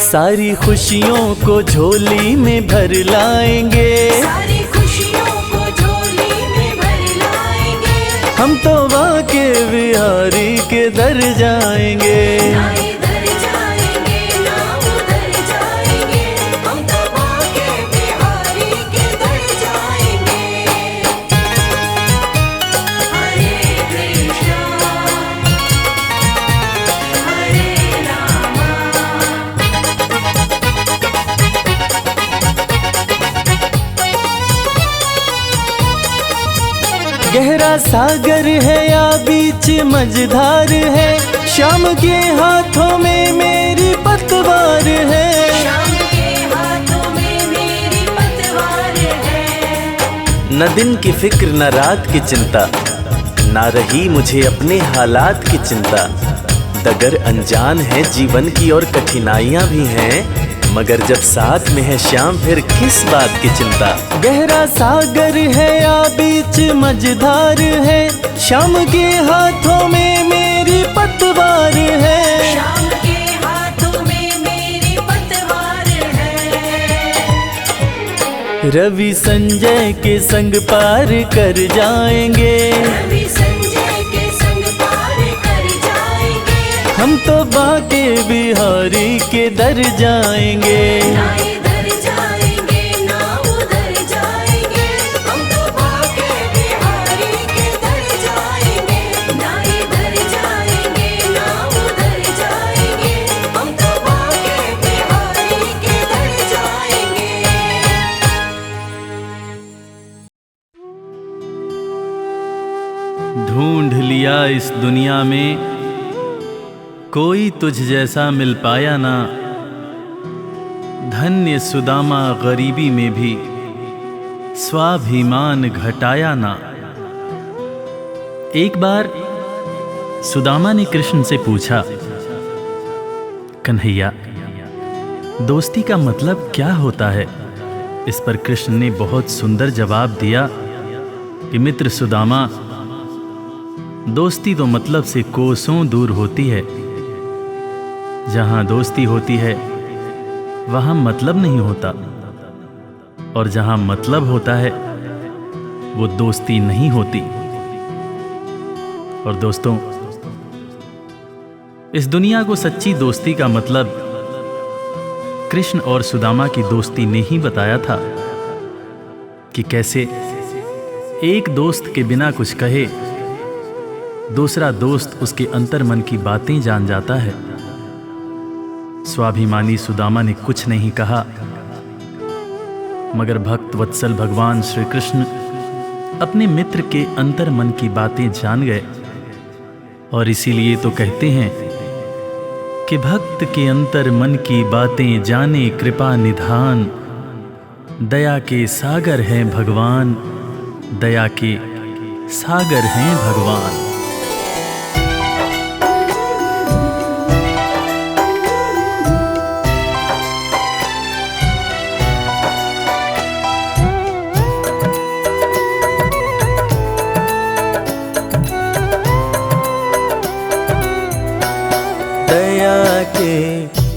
सारी खुशियों को झोली में भर लाएंगे, सारी खुशियों को झोली में भर लाएंगे। हम तो बाके बिहारी के दर जाएंगे। ना इधर जाएंगे ना उधर जाएंगे, हम तो बाके बिहारी के दर जाएंगे। हरे कृष्णा हरे रामा। गहरा सागर है या बीच मझधार है, शाम के हाथों में मेरी पतवार है। शाम के हाथों में मेरी पतवार है। न दिन की फिक्र न रात की चिंता, ना रही मुझे अपने हालात की चिंता। डगर अनजान है जीवन की और कठिनाइयां भी हैं, मगर जब साथ में है श्याम फिर किस बात की चिंता। गहरा सागर है या बीच मझधार है, श्याम के हाथों में मेरी पतवार है। शाम के हाथों में मेरी पतवार है। रवि संजय के संग पार कर जाएंगे, रवि संजय के संग पार कर जाएंगे। हम तो बाके बिहारी के दर जाएंगे। ना इधर जाएंगे ना उधर जाएंगे, हम तो बाके बिहारी के दर जाएंगे। ना इधर जाएंगे ना उधर जाएंगे, हम तो बाके बिहारी के दर जाएंगे। ढूंढ लिया इस दुनिया में कोई तुझ जैसा मिल पाया ना, धन्य सुदामा गरीबी में भी स्वाभिमान घटाया ना। एक बार सुदामा ने कृष्ण से पूछा, कन्हैया दोस्ती का मतलब क्या होता है? इस पर कृष्ण ने बहुत सुंदर जवाब दिया कि मित्र सुदामा, दोस्ती तो मतलब से कोसों दूर होती है। जहां दोस्ती होती है वहां मतलब नहीं होता, और जहां मतलब होता है वो दोस्ती नहीं होती। और दोस्तों, इस दुनिया को सच्ची दोस्ती का मतलब कृष्ण और सुदामा की दोस्ती ने ही बताया था कि कैसे एक दोस्त के बिना कुछ कहे दूसरा दोस्त उसके अंतर्मन की बातें जान जाता है। स्वाभिमानी सुदामा ने कुछ नहीं कहा, मगर भक्त वत्सल भगवान श्री कृष्ण अपने मित्र के अंतर्मन की बातें जान गए। और इसीलिए तो कहते हैं कि भक्त के अंतर्मन की बातें जाने कृपा निधान। दया के सागर हैं भगवान, दया के सागर हैं भगवान। दया के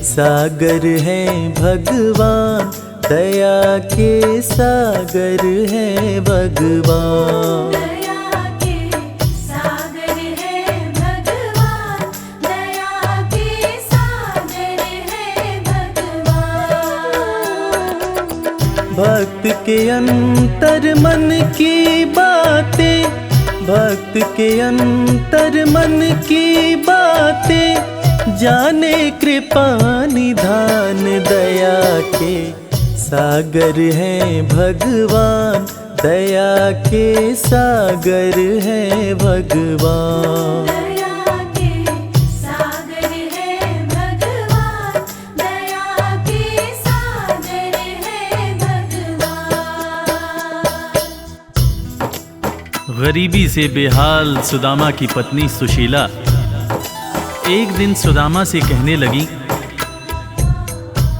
सागर हैं भगवान, दया के सागर हैं भगवान। दया के सागर है भगवान, दया के सागर है भगवान। भक्त के अंतर मन की बातें, भक्त के अंतर मन की बातें जाने कृपा निधान। दया के सागर हैं भगवान, दया के सागर हैं भगवान। दया के सागर है भगवान, दया के सागर है भगवान। गरीबी से बेहाल सुदामा की पत्नी सुशीला एक दिन सुदामा से कहने लगी,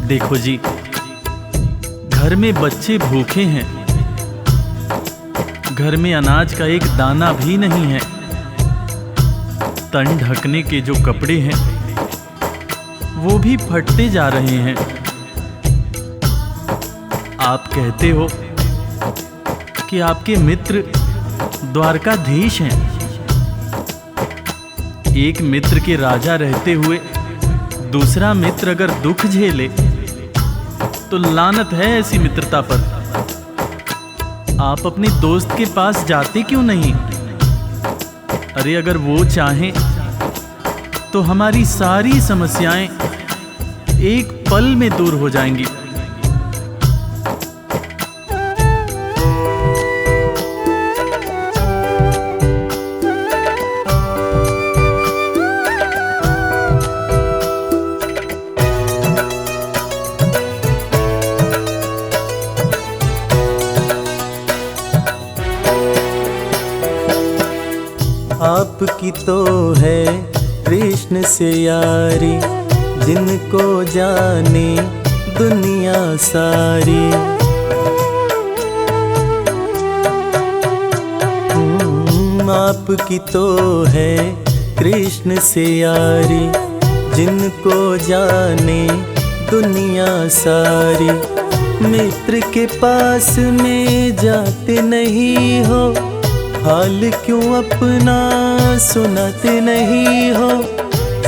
देखो जी, घर में बच्चे भूखे हैं, घर में अनाज का एक दाना भी नहीं है, तन ढकने के जो कपड़े हैं वो भी फटते जा रहे हैं। आप कहते हो कि आपके मित्र द्वारकाधीश हैं। एक मित्र के राजा रहते हुए दूसरा मित्र अगर दुख झेले तो लानत है ऐसी मित्रता पर। आप अपने दोस्त के पास जाते क्यों नहीं? अरे अगर वो चाहें तो हमारी सारी समस्याएं एक पल में दूर हो जाएंगी। आपकी तो है कृष्ण से यारी, जिनको जाने दुनिया सारी। आपकी तो है कृष्ण से यारी, जिनको जाने दुनिया सारी। मित्र के पास में जाते नहीं हो, हाल क्यों अपना सुनाते नहीं हो।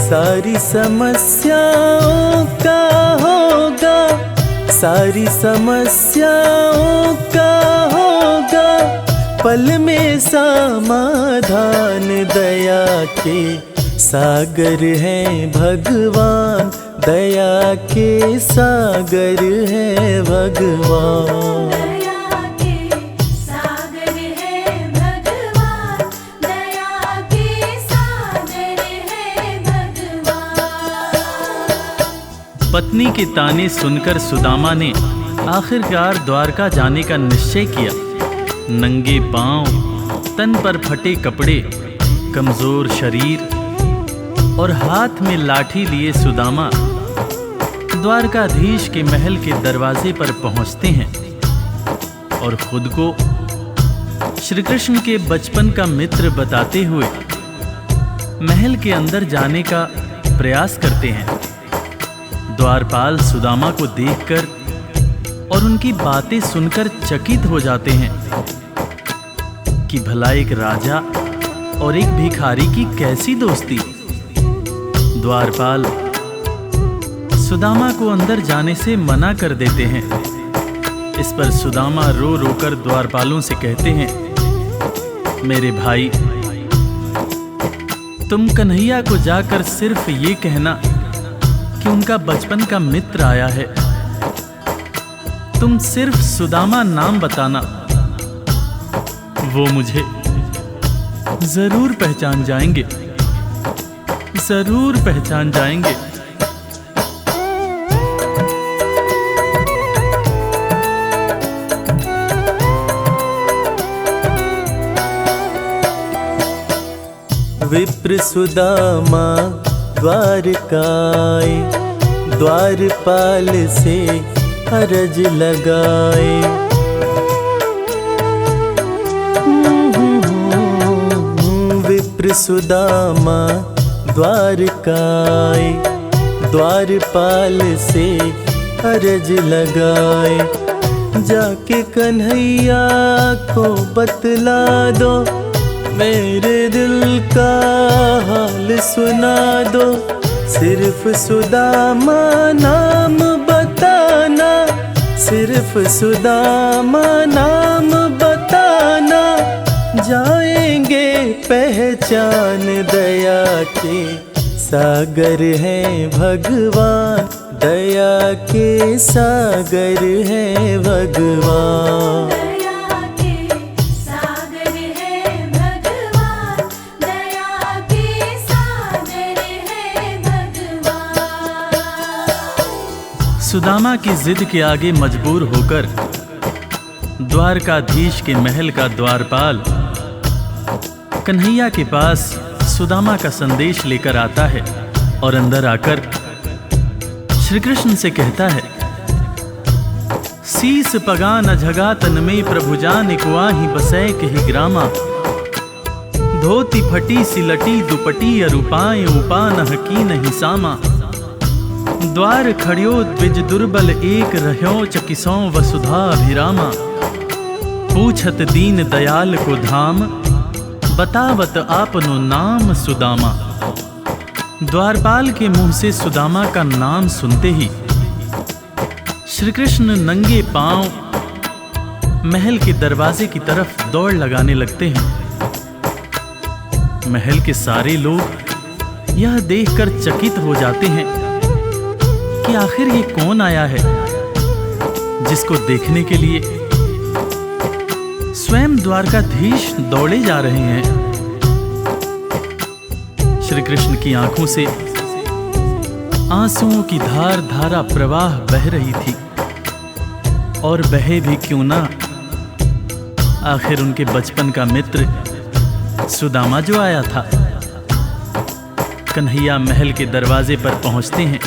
सारी समस्याओं का होगा, सारी समस्याओं का होगा पल में समाधान। दया के सागर हैं भगवान, दया के सागर हैं भगवान। दया के सागर है भगवान, दया के सागर है भगवान। पत्नी के ताने सुनकर सुदामा ने आखिरकार द्वारका जाने का निश्चय किया। नंगे पांव, तन पर फटे कपड़े, कमजोर शरीर और हाथ में लाठी लिए सुदामा द्वारकाधीश के महल के दरवाजे पर पहुंचते हैं और खुद को श्री कृष्ण के बचपन का मित्र बताते हुए महल के अंदर जाने का प्रयास करते हैं। द्वारपाल सुदामा को देखकर और उनकी बातें सुनकर चकित हो जाते हैं कि भला एक राजा और एक भिखारी की कैसी दोस्ती। द्वारपाल सुदामा को अंदर जाने से मना कर देते हैं। इस पर सुदामा रो रो कर द्वारपालों से कहते हैं, मेरे भाई, तुम कन्हैया को जाकर सिर्फ ये कहना कि उनका बचपन का मित्र आया है। तुम सिर्फ सुदामा नाम बताना, वो मुझे जरूर पहचान जाएंगे, जरूर पहचान जाएंगे। विप्र सुदामा द्वारकाए, द्वारपाल से अरज लगाए। विप्र सुदामा द्वारकाए, द्वारपाल से अरज लगाए। जाके कन्हैया को बतला दो, मेरे दिल का हाल सुना दो। सिर्फ सुदामा नाम बताना, सिर्फ सुदामा नाम बताना, जाएंगे पहचान। दया के सागर हैं भगवान, दया के सागर हैं भगवान। दया के सागर है भगवान, दया के सागर है भगवान। सुदामा की जिद के आगे मजबूर होकर द्वारकाधीश के महल का द्वारपाल कन्हैया के पास सुदामा का संदेश लेकर आता है और अंदर आकर श्री कृष्ण से कहता है, शीस पगान झगा तन में प्रभु जान कुआही बसै कही ग्रामा। धोती फटी सिलटी दुपटी अरूपाए उपान की नहीं सामा। द्वार खड़ियो द्विज दुर्बल एक रह्यो चकिसों वसुधा अभिरामा। पूछत दीन दयाल को धाम, बतावत आपनो नाम सुदामा। द्वारपाल के मुंह से सुदामा का नाम सुनते ही श्री कृष्ण नंगे पांव महल के दरवाजे की तरफ दौड़ लगाने लगते हैं। महल के सारे लोग यह देखकर चकित हो जाते हैं कि आखिर ये कौन आया है जिसको देखने के लिए स्वयं द्वारकाधीश दौड़े जा रहे हैं। श्री कृष्ण की आंखों से आंसुओं की धार धारा प्रवाह बह रही थी, और बहे भी क्यों ना, आखिर उनके बचपन का मित्र सुदामा जो आया था कन्हैया महल के दरवाजे पर पहुंचते हैं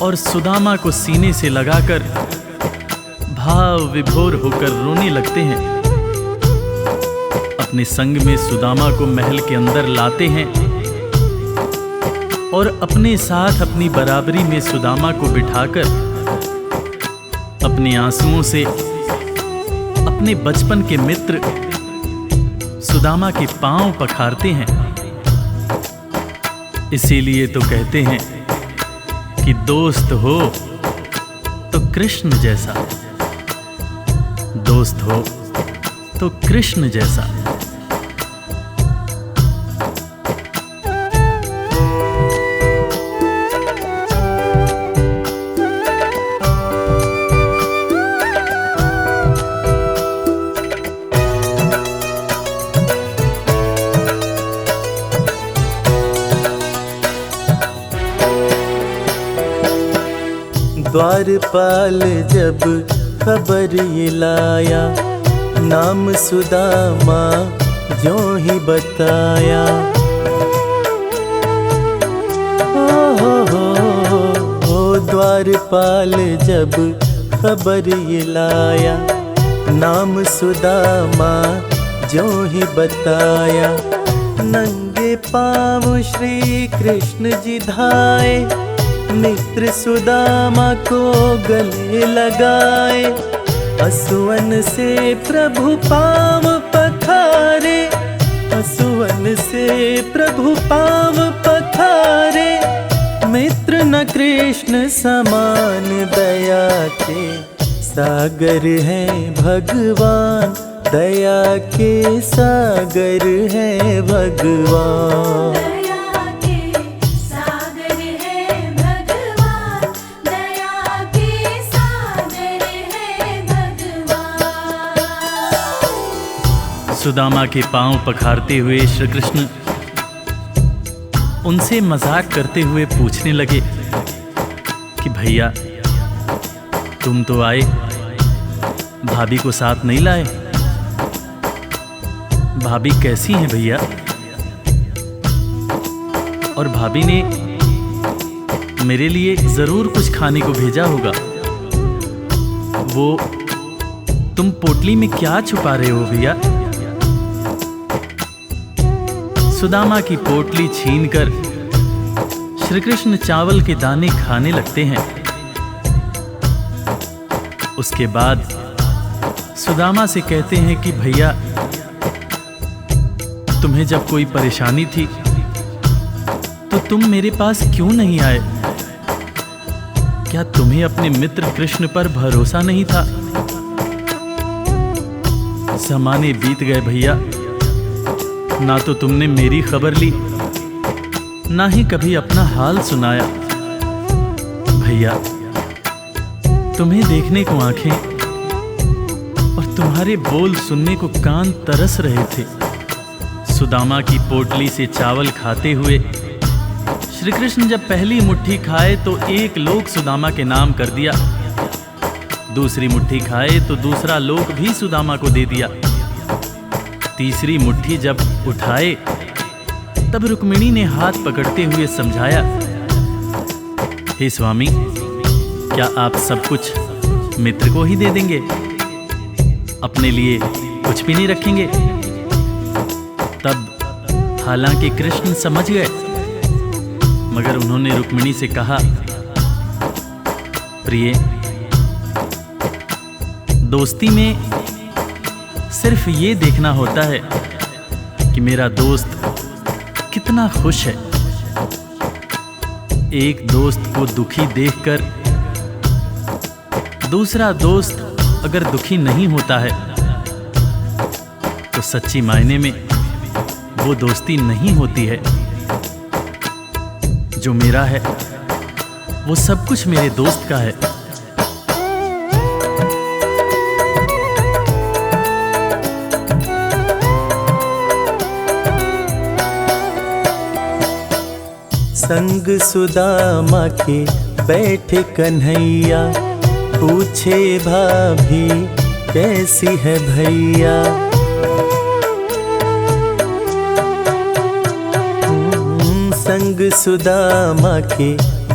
और सुदामा को सीने से लगाकर भाव विभोर होकर रोने लगते हैं। अपने संग में सुदामा को महल के अंदर लाते हैं और अपने साथ अपनी बराबरी में सुदामा को बिठाकर अपने आंसुओं से अपने बचपन के मित्र सुदामा के पांव पखारते हैं। इसीलिए तो कहते हैं कि दोस्त हो तो कृष्ण जैसा, दोस्त हो तो कृष्ण जैसा। द्वारपाल जब खबर ये लाया, नाम सुदामा ज्यों ही बताया। ओ द्वारपाल जब खबर ये लाया, नाम सुदामा ज्यों ही बताया। नंगे पाँव श्री कृष्ण जी धाए, मित्र सुदामा को गले लगाए। असुवन से प्रभु पाँव पखारे, असुवन से प्रभु पाँव पखारे। मित्र न कृष्ण समान, दया के सागर है भगवान, दया के सागर है भगवान। सुदामा के पांव पखारते हुए श्री कृष्ण उनसे मजाक करते हुए पूछने लगे कि भैया तुम तो आए, भाभी को साथ नहीं लाए। भाभी कैसी हैं भैया? और भाभी ने मेरे लिए जरूर कुछ खाने को भेजा होगा। वो तुम पोटली में क्या छुपा रहे हो भैया? सुदामा की पोटली छीनकर श्री कृष्ण चावल के दाने खाने लगते हैं। उसके बाद सुदामा से कहते हैं कि भैया तुम्हें जब कोई परेशानी थी तो तुम मेरे पास क्यों नहीं आए? क्या तुम्हें अपने मित्र कृष्ण पर भरोसा नहीं था? ज़माने बीत गए भैया, ना तो तुमने मेरी खबर ली, ना ही कभी अपना हाल सुनाया। भैया तुम्हें देखने को आंखें और तुम्हारे बोल सुनने को कान तरस रहे थे। सुदामा की पोटली से चावल खाते हुए श्री कृष्ण जब पहली मुट्ठी खाए तो एक लोक सुदामा के नाम कर दिया, दूसरी मुट्ठी खाए तो दूसरा लोक भी सुदामा को दे दिया। तीसरी मुट्ठी जब उठाए तब रुक्मिणी ने हाथ पकड़ते हुए समझाया, हे स्वामी क्या आप सब कुछ मित्र को ही दे देंगे, अपने लिए कुछ भी नहीं रखेंगे? तब हालांकि कृष्ण समझ गए, मगर उन्होंने रुक्मिणी से कहा, प्रिय दोस्ती में सिर्फ ये देखना होता है कि मेरा दोस्त कितना खुश है। एक दोस्त को दुखी देखकर दूसरा दोस्त अगर दुखी नहीं होता है तो सच्ची मायने में वो दोस्ती नहीं होती है। जो मेरा है वो सब कुछ मेरे दोस्त का है। संग सुदामा के बैठे कन्हैया, पूछे भाभी कैसी है भैया। संग सुदामा के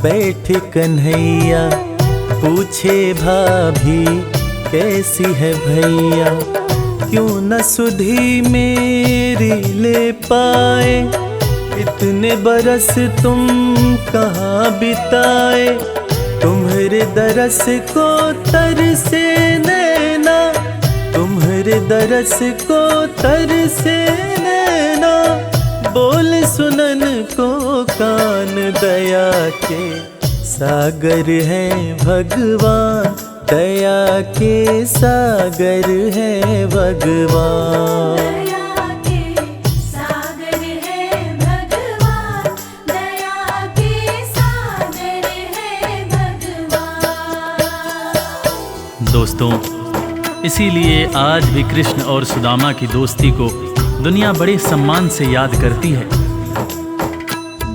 बैठ कन्हैया, पूछे भाभी कैसी है भैया। क्यों न सुधी मेरी ले पाए, इतने बरस तुम कहाँ बिताए। तुम्हारे दरस को तरसे नैना, तुम्हारे दरस को तरसे नैना। बोल सुनन को कान, दया के सागर है भगवान, दया के सागर है भगवान। दया के सागर है भगवान, दया के सागर है भगवान। दोस्तों, इसीलिए आज भी कृष्ण और सुदामा की दोस्ती को दुनिया बड़े सम्मान से याद करती है।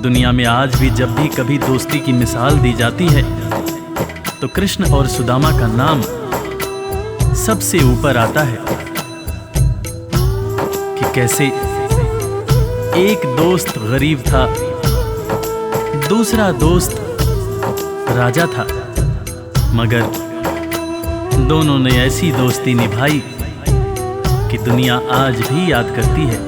दुनिया में आज भी जब भी कभी दोस्ती की मिसाल दी जाती है तो कृष्ण और सुदामा का नाम सबसे ऊपर आता है कि कैसे एक दोस्त गरीब था, दूसरा दोस्त राजा था, मगर दोनों ने ऐसी दोस्ती निभाई कि दुनिया आज भी याद करती है।